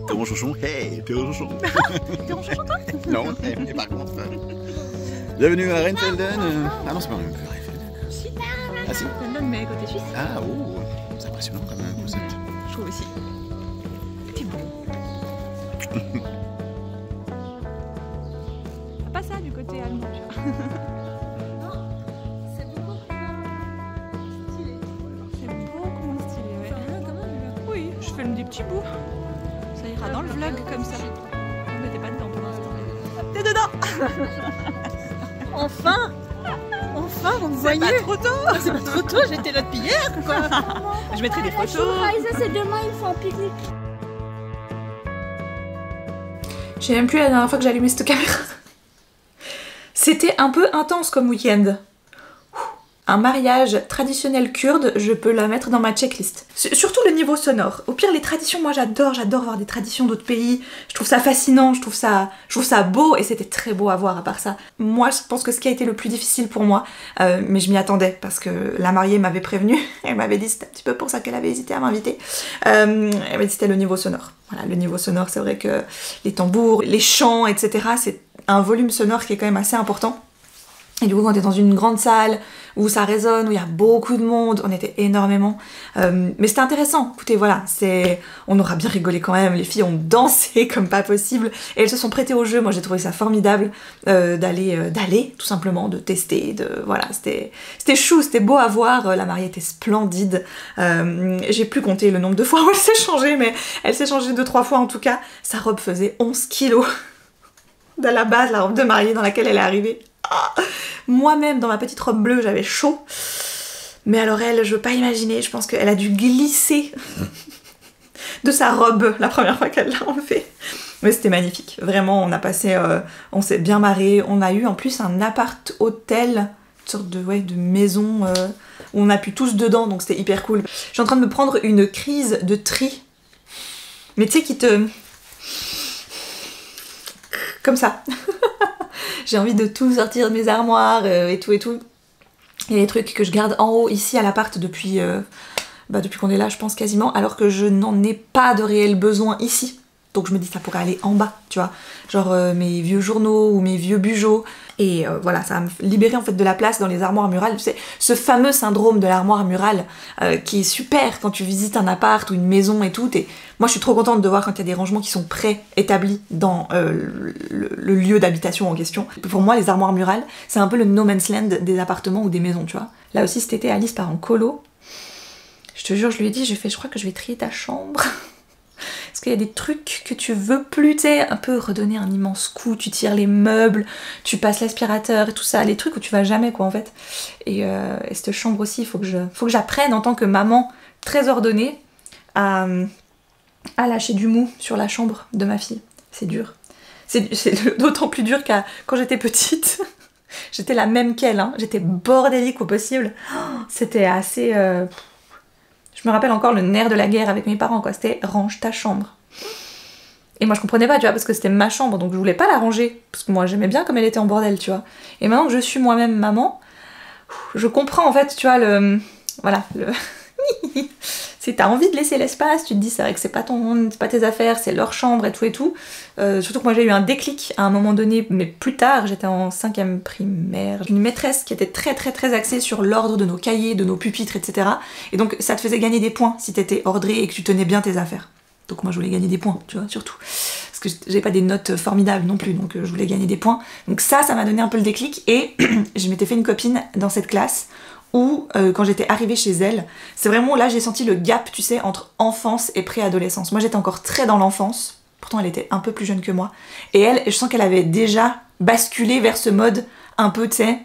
T'es mon chouchon? Hey, t'es mon chouchon? T'es mon chouchon toi? Non, mais par contre... Bienvenue à Rheinfelden. Ah non, c'est pas le même que Rheinfelden. Si. Ah si? Rheinfelden mais côté suisse. Ah, oh, c'est impressionnant quand même, concept. Je trouve aussi. T'es bon. Pas ça du côté allemand, tu vois. Non, c'est beaucoup stylé. C'est beaucoup moins stylé, ouais. Quand même, Oui, je fais des petits bouts. Ça ira dans le vlog comme ça. On n'était pas dedans pour l'instant. T'es dedans! Enfin! Enfin, vous me voyez! C'est pas trop tôt! C'est pas trop tôt, j'étais là depuis hier, quoi! Je mettrai des photos. C'est demain, ils font un pique-nique. Je sais même plus la dernière fois que j'ai allumé cette caméra. C'était un peu intense comme week-end. Un mariage traditionnel kurde, je peux la mettre dans ma checklist. Surtout le niveau sonore. Au pire, les traditions, moi j'adore voir des traditions d'autres pays. Je trouve ça fascinant, je trouve ça beau, et c'était très beau à voir à part ça. Moi, je pense que ce qui a été le plus difficile pour moi, mais je m'y attendais parce que la mariée m'avait prévenue, elle m'avait dit, c'était un petit peu pour ça qu'elle avait hésité à m'inviter. Elle m'a dit c'était le niveau sonore. Voilà, le niveau sonore, c'est vrai que les tambours, les chants, etc., c'est un volume sonore qui est quand même assez important. Et du coup, quand t'es dans une grande salle où ça résonne, où il y a beaucoup de monde, on était énormément. Mais c'était intéressant. Écoutez, voilà, on aura bien rigolé quand même. Les filles ont dansé comme pas possible. Et elles se sont prêtées au jeu. Moi, j'ai trouvé ça formidable d'aller, tout simplement, de tester. Voilà, c'était chou, c'était beau à voir. La mariée était splendide. J'ai plus compté le nombre de fois où elle s'est changée, mais elle s'est changée 2-3 fois en tout cas. Sa robe faisait 11 kilos. De la base, la robe de mariée dans laquelle elle est arrivée. Ah, moi-même, dans ma petite robe bleue, j'avais chaud. Mais alors elle, je veux pas imaginer, je pense qu'elle a dû glisser de sa robe la première fois qu'elle l'a enlevée. Mais c'était magnifique. Vraiment, on a passé... on s'est bien marré. On a eu en plus un appart-hôtel, une sorte de maison où on a pu tous dedans, donc c'était hyper cool. Je suis en train de me prendre une crise de tri. Mais tu sais, qui te... Comme ça. J'ai envie de tout sortir de mes armoires et tout et tout. Il y a des trucs que je garde en haut ici à l'appart depuis qu'on est là, je pense quasiment, alors que je n'en ai pas de réel besoin ici. Donc je me dis ça pourrait aller en bas, tu vois. Genre mes vieux journaux ou mes vieux bujots. Et voilà, ça va me libérer en fait de la place dans les armoires murales. Tu sais, ce fameux syndrome de l'armoire murale qui est super quand tu visites un appart ou une maison et tout. Moi je suis trop contente de voir quand il y a des rangements qui sont établis dans le lieu d'habitation en question. Pour moi, les armoires murales, c'est un peu le no man's land des appartements ou des maisons, tu vois. Là aussi cet été, Alice part en colo. Je te jure, je lui ai dit, je crois que je vais trier ta chambre. Parce qu'il y a des trucs que tu veux plus, tu sais, un peu redonner un immense coup, tu tires les meubles, tu passes l'aspirateur et tout ça, les trucs où tu vas jamais quoi en fait. Et cette chambre aussi, il faut que j'apprenne en tant que maman très ordonnée à lâcher du mou sur la chambre de ma fille. C'est dur. C'est d'autant plus dur qu'à quand j'étais petite. J'étais la même qu'elle, hein. J'étais bordélique au possible. C'était assez... Je me rappelle encore le nerf de la guerre avec mes parents, quoi. C'était range ta chambre. Et moi je comprenais pas, tu vois, parce que c'était ma chambre, donc je voulais pas la ranger. Parce que moi j'aimais bien comme elle était en bordel, tu vois. Et maintenant que je suis moi-même maman, je comprends en fait, tu vois, voilà, Si t'as envie de laisser l'espace, tu te dis c'est vrai que c'est pas tes affaires, c'est leur chambre et tout. Surtout que moi j'ai eu un déclic à un moment donné, mais plus tard, j'étais en 5e primaire. Une maîtresse qui était très axée sur l'ordre de nos cahiers, de nos pupitres, etc. Et donc ça te faisait gagner des points si t'étais ordré et que tu tenais bien tes affaires. Donc moi je voulais gagner des points, tu vois, surtout. Parce que j'avais pas des notes formidables non plus, donc je voulais gagner des points. Donc ça m'a donné un peu le déclic et je m'étais fait une copine dans cette classe où quand j'étais arrivée chez elle, c'est vraiment là j'ai senti le gap, tu sais, entre enfance et préadolescence. Moi j'étais encore très dans l'enfance, pourtant elle était un peu plus jeune que moi, et elle, je sens qu'elle avait déjà basculé vers ce mode un peu, tu sais,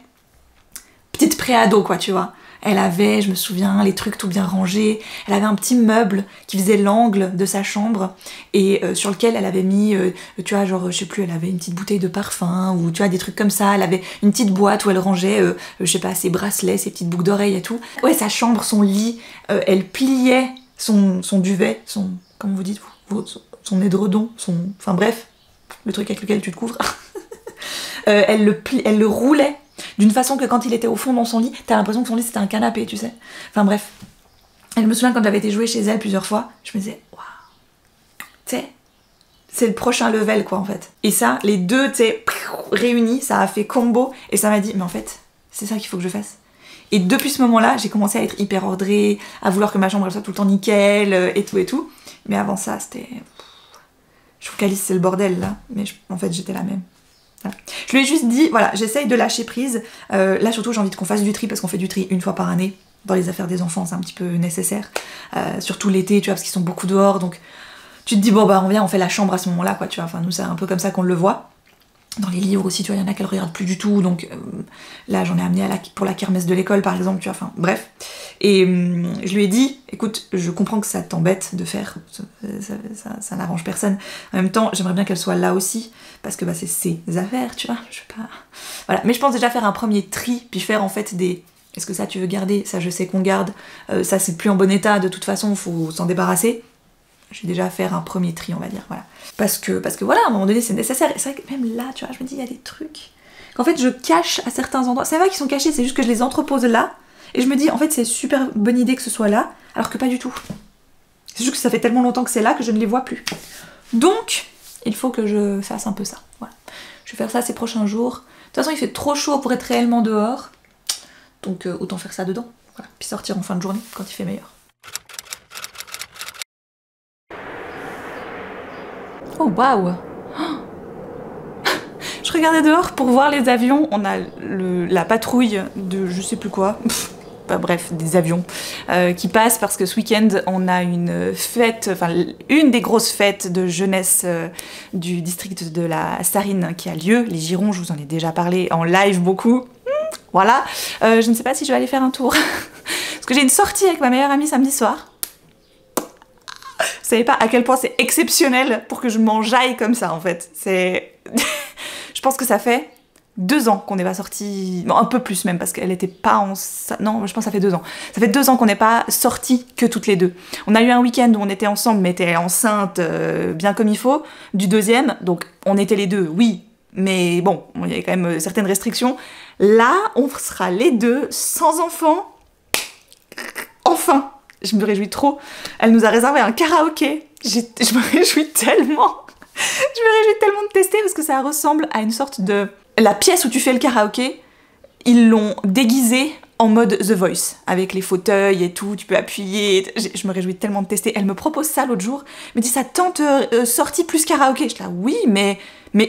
petite préado quoi, tu vois. Elle avait, je me souviens, les trucs tout bien rangés, elle avait un petit meuble qui faisait l'angle de sa chambre et sur lequel elle avait mis, tu vois, genre, je sais plus, elle avait une petite bouteille de parfum ou tu vois, des trucs comme ça, elle avait une petite boîte où elle rangeait, je sais pas, ses bracelets, ses petites boucles d'oreilles et tout. Ouais, sa chambre, son lit, elle pliait son duvet, comment vous dites, son édredon, enfin bref, le truc avec lequel tu te couvres. Elle le roulait d'une façon que quand il était au fond dans son lit, t'as l'impression que son lit c'était un canapé, tu sais. Enfin bref. Et je me souviens quand j'avais été jouer chez elle plusieurs fois, je me disais, waouh, tu sais, c'est le prochain level quoi en fait. Et ça, les deux, tu sais, réunis, ça a fait combo et ça m'a dit, mais en fait, c'est ça qu'il faut que je fasse. Et depuis ce moment-là, j'ai commencé à être hyper ordrée, à vouloir que ma chambre elle soit tout le temps nickel et tout. Mais avant ça, c'était... Je trouve qu'Alice c'est le bordel là, mais en fait j'étais la même. Voilà. Je lui ai juste dit, voilà, j'essaye de lâcher prise. Là surtout j'ai envie qu'on fasse du tri parce qu'on fait du tri une fois par année. Dans les affaires des enfants c'est un petit peu nécessaire. Surtout l'été, tu vois, parce qu'ils sont beaucoup dehors. Donc tu te dis, bon bah on fait la chambre à ce moment-là, quoi, tu vois. Enfin nous c'est un peu comme ça qu'on le voit. Dans les livres aussi, tu vois, il y en a qu'elles regardent plus du tout. Donc là j'en ai amené pour la kermesse de l'école par exemple, tu vois, enfin bref. Et je lui ai dit, écoute, je comprends que ça t'embête de faire, ça n'arrange personne. En même temps, j'aimerais bien qu'elle soit là aussi, parce que bah, c'est ses affaires, tu vois, je sais pas... Voilà, mais je pense déjà faire un premier tri, puis faire en fait des... Est-ce que ça tu veux garder? Ça je sais qu'on garde. Ça c'est plus en bon état, de toute façon, faut s'en débarrasser. Je vais déjà faire un premier tri, on va dire, voilà. Parce que voilà, à un moment donné, c'est nécessaire. Et c'est vrai que même là, tu vois, je me dis, il y a des trucs qu'en fait, je cache à certains endroits. C'est vrai qu'ils sont cachés, c'est juste que je les entrepose là. Et je me dis, en fait, c'est super bonne idée que ce soit là, alors que pas du tout. C'est juste que ça fait tellement longtemps que c'est là que je ne les vois plus. Donc, il faut que je fasse un peu ça. Voilà. Je vais faire ça ces prochains jours. De toute façon, il fait trop chaud pour être réellement dehors. Donc, autant faire ça dedans. Voilà. Puis sortir en fin de journée, quand il fait meilleur. Oh, waouh! Je regardais dehors pour voir les avions. On a la patrouille de je sais plus quoi. Bah, bref, des avions qui passent parce que ce week-end on a une fête, enfin une des grosses fêtes de jeunesse du district de la Sarine qui a lieu, les Girons, je vous en ai déjà parlé en live beaucoup, voilà. Je ne sais pas si je vais aller faire un tour, parce que j'ai une sortie avec ma meilleure amie samedi soir. Vous savez pas à quel point c'est exceptionnel pour que je m'enjaille comme ça en fait, c'est... Je pense que ça fait 2 ans qu'on n'est pas sortis, bon, un peu plus même, parce qu'elle était pas en... Non, je pense que ça fait 2 ans. Ça fait 2 ans qu'on n'est pas sortis que toutes les deux. On a eu un week-end où on était ensemble, mais était enceinte bien comme il faut, du deuxième, donc on était les deux, oui, mais bon, il y avait quand même certaines restrictions. Là, on sera les deux, sans enfants, enfin, je me réjouis trop. Elle nous a réservé un karaoké, je me réjouis tellement. Je me réjouis tellement de tester parce que ça ressemble à une sorte de... La pièce où tu fais le karaoké, ils l'ont déguisée en mode The Voice, avec les fauteuils et tout, tu peux appuyer, je me réjouis tellement de tester. Elle me propose ça l'autre jour, elle me dit ça tente sortie plus karaoké. Je dis là oui, mais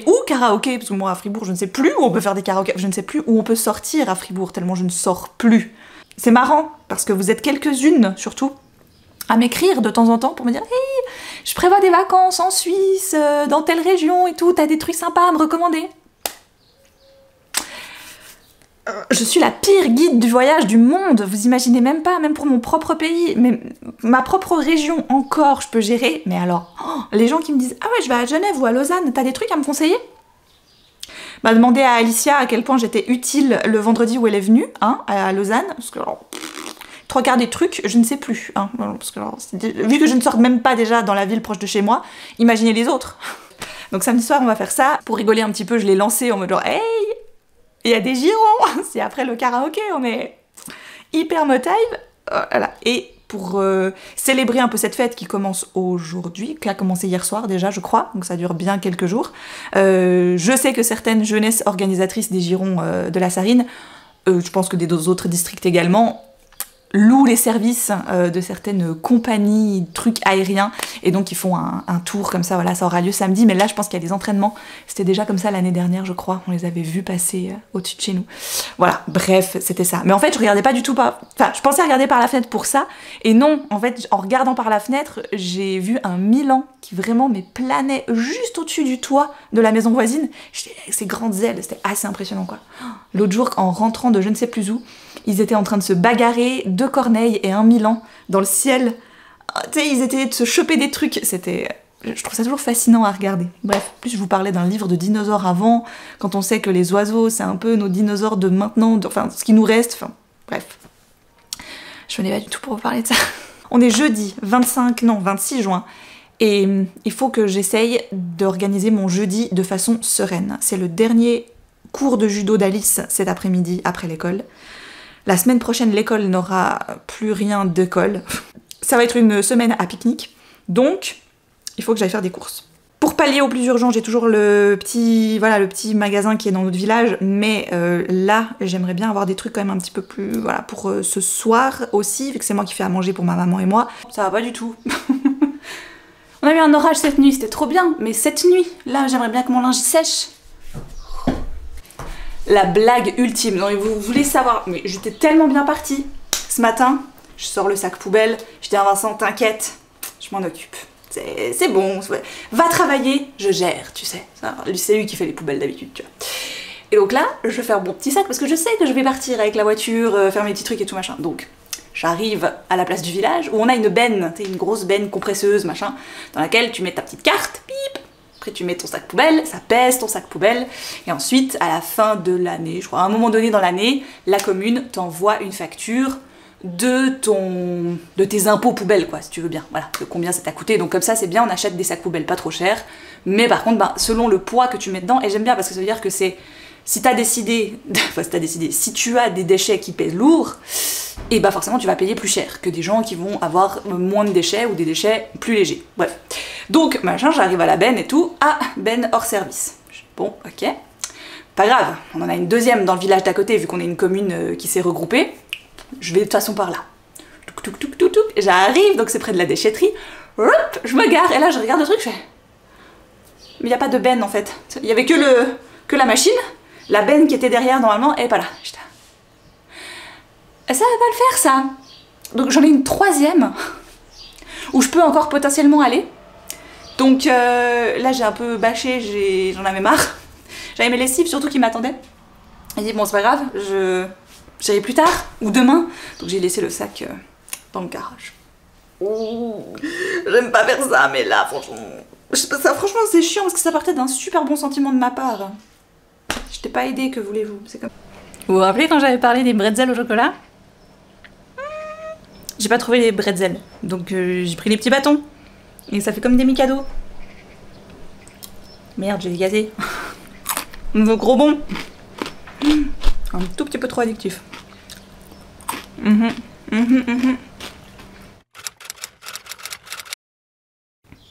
où karaoké? Parce que moi à Fribourg, je ne sais plus où on peut faire des karaokés, je ne sais plus où on peut sortir à Fribourg, tellement je ne sors plus. C'est marrant, parce que vous êtes quelques-unes, surtout, à m'écrire de temps en temps pour me dire « Hey, je prévois des vacances en Suisse, dans telle région et tout, t'as des trucs sympas à me recommander ?» Je suis la pire guide du voyage du monde, vous imaginez même pas, même pour mon propre pays, mais ma propre région encore, je peux gérer. Mais alors, les gens qui me disent « Ah ouais, je vais à Genève ou à Lausanne, t'as des trucs à me conseiller ?» M'a demandé à Alicia à quel point j'étais utile le vendredi où elle est venue, hein, à Lausanne, parce que alors, 3/4 des trucs, je ne sais plus, hein, parce que alors, vu que je ne sors même pas déjà dans la ville proche de chez moi, imaginez les autres. Donc samedi soir, on va faire ça. Pour rigoler un petit peu, je l'ai lancé en mode genre « Hey, il y a des girons !» C'est après le karaoké, on est hyper motive. Voilà. Et pour célébrer un peu cette fête qui commence aujourd'hui, qui a commencé hier soir déjà je crois, donc ça dure bien quelques jours. Je sais que certaines jeunesses organisatrices des Girons de la Sarine, je pense que des autres districts également, louent les services de certaines compagnies, trucs aériens, et donc ils font un tour comme ça, voilà, ça aura lieu samedi, mais là je pense qu'il y a des entraînements, c'était déjà comme ça l'année dernière je crois, on les avait vus passer au-dessus de chez nous. Voilà, bref, c'était ça. Mais en fait je regardais pas du tout enfin je pensais regarder par la fenêtre pour ça, et non, en fait en regardant par la fenêtre, j'ai vu un Milan qui vraiment planait juste au-dessus du toit de la maison voisine, j'étais avec ses grandes ailes, c'était assez impressionnant quoi. L'autre jour en rentrant de je ne sais plus où, ils étaient en train de se bagarrer, 2 corneilles et un Milan dans le ciel. Tu sais, ils étaient de se choper des trucs. C'était... Je trouve ça toujours fascinant à regarder. Bref, plus je vous parlais d'un livre de dinosaures avant, quand on sait que les oiseaux, c'est un peu nos dinosaures de maintenant, enfin, ce qui nous reste, enfin, bref. Je venais pas du tout pour vous parler de ça. On est jeudi 26 juin, et il faut que j'essaye d'organiser mon jeudi de façon sereine. C'est le dernier cours de judo d'Alice cet après-midi, après l'école. La semaine prochaine, l'école n'aura plus rien d'école. Ça va être une semaine à pique-nique, donc il faut que j'aille faire des courses. Pour pallier au plus urgent, j'ai toujours le petit magasin qui est dans notre village, mais là, j'aimerais bien avoir des trucs quand même un petit peu plus, voilà, pour ce soir aussi, vu que c'est moi qui fais à manger pour ma maman et moi. Ça va pas du tout. On a eu un orage cette nuit, c'était trop bien, mais cette nuit, là, j'aimerais bien que mon linge sèche. La blague ultime, non mais vous voulez savoir, mais j'étais tellement bien partie. Ce matin, je sors le sac poubelle, je dis à Vincent, t'inquiète, je m'en occupe. C'est bon, va travailler, je gère, tu sais. C'est lui qui fait les poubelles d'habitude, tu vois. Et donc là, je vais faire mon petit sac parce que je sais que je vais partir avec la voiture, faire mes petits trucs et tout machin. Donc, j'arrive à la place du village où on a une benne, une grosse benne compresseuse, machin, dans laquelle tu mets ta petite carte, bip. Après tu mets ton sac poubelle, ça pèse ton sac poubelle, et ensuite à la fin de l'année, je crois à un moment donné dans l'année, la commune t'envoie une facture de tes impôts poubelles quoi, si tu veux bien, voilà, de combien ça t'a coûté, donc comme ça c'est bien, on achète des sacs poubelles pas trop chers, mais par contre selon le poids que tu mets dedans, et j'aime bien parce que ça veut dire que c'est, si si tu as des déchets qui pèsent lourd, et bah forcément tu vas payer plus cher que des gens qui vont avoir moins de déchets ou des déchets plus légers. Bref. Donc machin, j'arrive à la benne et tout. Ah, benne hors service. Bon, ok. Pas grave, on en a une deuxième dans le village d'à côté vu qu'on est une commune qui s'est regroupée. Je vais de toute façon par là. Touc touc touc touc touc. J'arrive, donc c'est près de la déchetterie. Hop, je me gare et là je regarde le truc, je fais. Mais il n'y a pas de benne en fait. Il y avait que la machine. La benne qui était derrière normalement, elle est pas là. Ça va pas le faire ça. Donc j'en ai une troisième où je peux encore potentiellement aller. Donc là j'ai un peu bâché, j'en avais marre. J'avais mes lessives surtout qui m'attendaient. J'ai dit bon c'est pas grave, j'irai plus tard ou demain. Donc j'ai laissé le sac dans le garage. J'aime pas faire ça mais là franchement c'est chiant parce que ça partait d'un super bon sentiment de ma part. Je t'ai pas aidé, que voulez-vous, c'est comme... Vous vous rappelez quand j'avais parlé des bretzels au chocolat? J'ai pas trouvé les bretzels, donc j'ai pris les petits bâtons. Et ça fait comme des Mikado. Merde, j'ai gazé. Donc gros bon. Un tout petit peu trop addictif.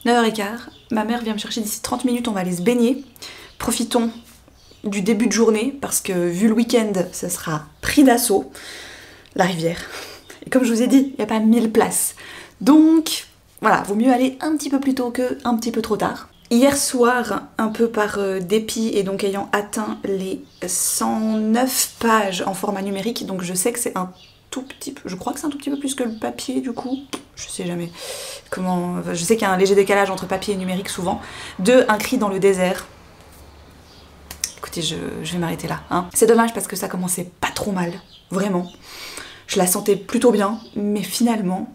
9h15, ma mère vient me chercher d'ici 30 minutes, on va aller se baigner. Profitons du début de journée, parce que vu le week-end, ça sera pris d'assaut, la rivière. Et comme je vous ai dit, il n'y a pas 1000 places. Donc, voilà, vaut mieux aller un petit peu plus tôt que un petit peu trop tard. Hier soir, un peu par dépit et donc ayant atteint les 109 pages en format numérique, donc je sais que c'est un tout petit peu, je crois que c'est un tout petit peu plus que le papier du coup, je sais jamais comment, je sais qu'il y a un léger décalage entre papier et numérique souvent, de Un cri dans le désert. Écoutez, je vais m'arrêter là, hein. C'est dommage parce que ça commençait pas trop mal, vraiment. Je la sentais plutôt bien, mais finalement,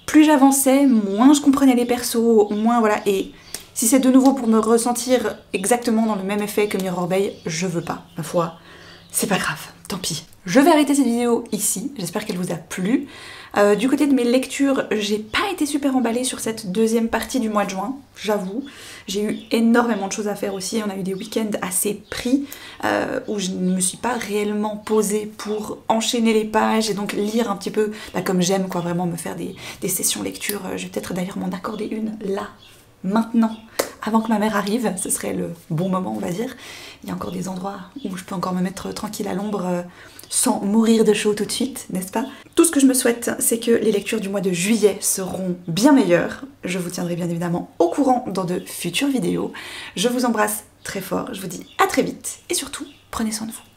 plus j'avançais, moins je comprenais les persos, moins voilà, et si c'est de nouveau pour me ressentir exactement dans le même effet que Mirror Bay, je veux pas, ma foi. C'est pas grave, tant pis. Je vais arrêter cette vidéo ici, j'espère qu'elle vous a plu. Du côté de mes lectures, j'ai pas été super emballée sur cette deuxième partie du mois de juin, j'avoue. J'ai eu énormément de choses à faire aussi, on a eu des week-ends assez pris où je ne me suis pas réellement posée pour enchaîner les pages et donc lire un petit peu comme j'aime, quoi, vraiment me faire des sessions lecture. Je vais peut-être d'ailleurs m'en accorder une là, maintenant, avant que ma mère arrive, ce serait le bon moment on va dire. Il y a encore des endroits où je peux encore me mettre tranquille à l'ombre sans mourir de chaud tout de suite, n'est-ce pas? Tout ce que je me souhaite, c'est que les lectures du mois de juillet seront bien meilleures. Je vous tiendrai bien évidemment au courant dans de futures vidéos. Je vous embrasse très fort, je vous dis à très vite et surtout, prenez soin de vous.